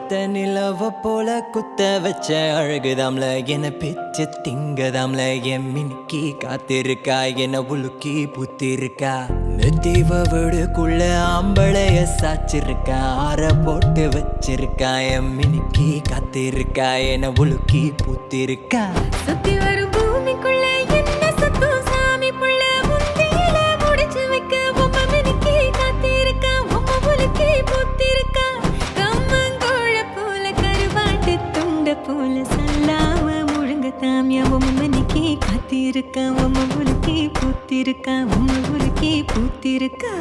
ஒத்த நிலவ போல குத்த வச்ச அழகுதாம்ல என பிச்சு திங்கதாம்ல என் மினுக்கி காத்திருக்கா என உலுக்கி புத்திருக்கா நெத்திவ வீடுக்குள்ள ஆம்பளைய சாச்சிருக்கா ஆற போட்டு வச்சிருக்கா என் மினுக்கி காத்திருக்கா என உலுக்கி புத்திருக்கா சுத்தி வரும் பூமிக்குள்ள என்ன சத்தம் சாமி புள்ள முந்தியில முடிச்சு வைக்க உம்ம மினுக்கி காத்திருக்கா உம்ம உலுக்கி புத்திருக்கா கம்மங்கோழ போல கருவாட்டு துண்ட போல சொல்லாம முழுங்க தாமியா உம்ம மினுக்கி காத்திருக்கா உம்ம உலுக்கி புத்திருக்கா உம்ம உலுக்கி புத்திருக்கா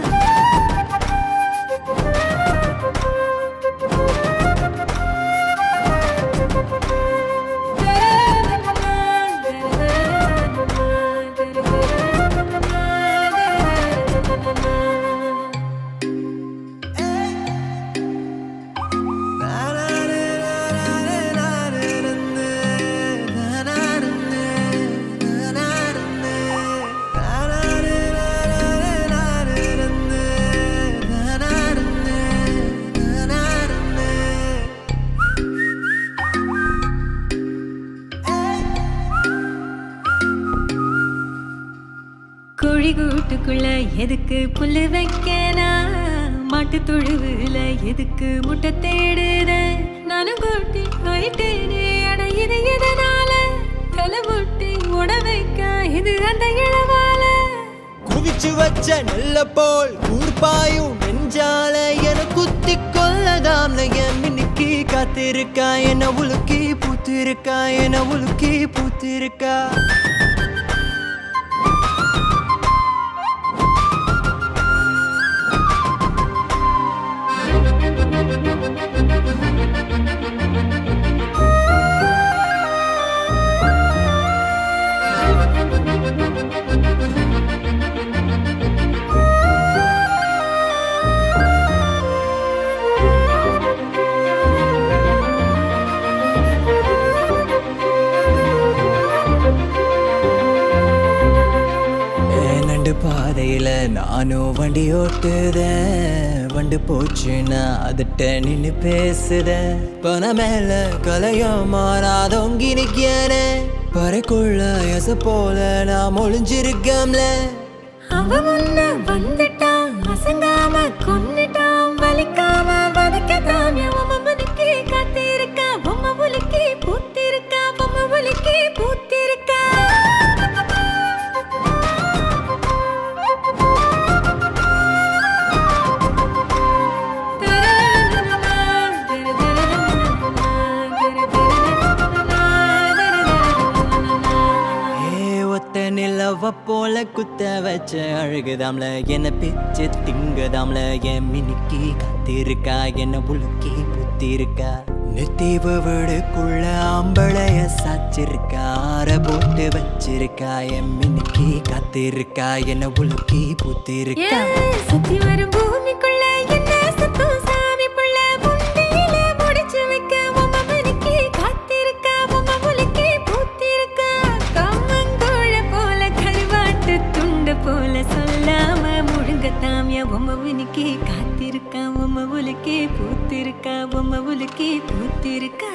கோழி கூட்டுக்குள்ள எதுக்கு புல்லு வைக்கனா மாட்டு தொழுவுல எதுக்கு முட்டை தேடுத நானும் கூட்டி போயிட்டேனே அட இது எதனால தலை முட்டி உட வைக்க இது அந்த இளவால குவிச்சு வச்ச நெல்ல போல் கூர்பாயும் நெஞ்சால என குத்தி கொள்ளதாம்ல என் மினுக்கி காத்திருக்கா என உலுக்கி பூத்திருக்கா என உலுக்கி பூத்திருக்கா பாதையில நானும் வண்டி ஓட்டுதேன் வண்டு போச்சுன்னா அதுட்ட நின்னு பேசுதேன் பண மேல கலையும் மாறாதொங்கி நிக்கேனே பறைக்குள்ள எச போல நான் ஒளிஞ்சிருக்கம்ல அவ முன்ன வந்துட்டான் அசங்காம கொன்னுட்டான் வலிக்காம வதக்கதாம் உம்ம மினுக்கி காத்திருக்கா உம்ம உலுக்கி பூத்திருக்கா உம்ம உலுக்கி பூத்திருக்கா நிலவ போல குத்த வச்ச அழகுதாம்ல என்ன பிச்சு திங்கதாம்ல என் மினுக்கி காத்திருக்கா என்ன உலுக்கி புத்திருக்கா நெத்திவ வீடுக்குள்ள ஆம்பளைய சாச்சிருக்கா ஆற போட்டு வச்சிருக்கா என் மினுக்கி காத்திருக்கா என்ன உலுக்கி புத்திருக்கா சுத்தி வரும் பூமிக்குள்ள என்ன சத்தம் சாமி புள்ள முந்தியில முடிச்சு வைக்க உம்ம மினுக்கி காத்திருக்கா உம்ம உலுக்கி பூத்திருக்கா கம்மங்கோழ போல கருவாட்டு துண்ட போல சொல்லாம முழுங்க தாமியா உம்ம மினுக்கி காத்திருக்கா உம்ம உலுக்கி பூத்திருக்கா உம்ம உலுக்கி பூத்திருக்கா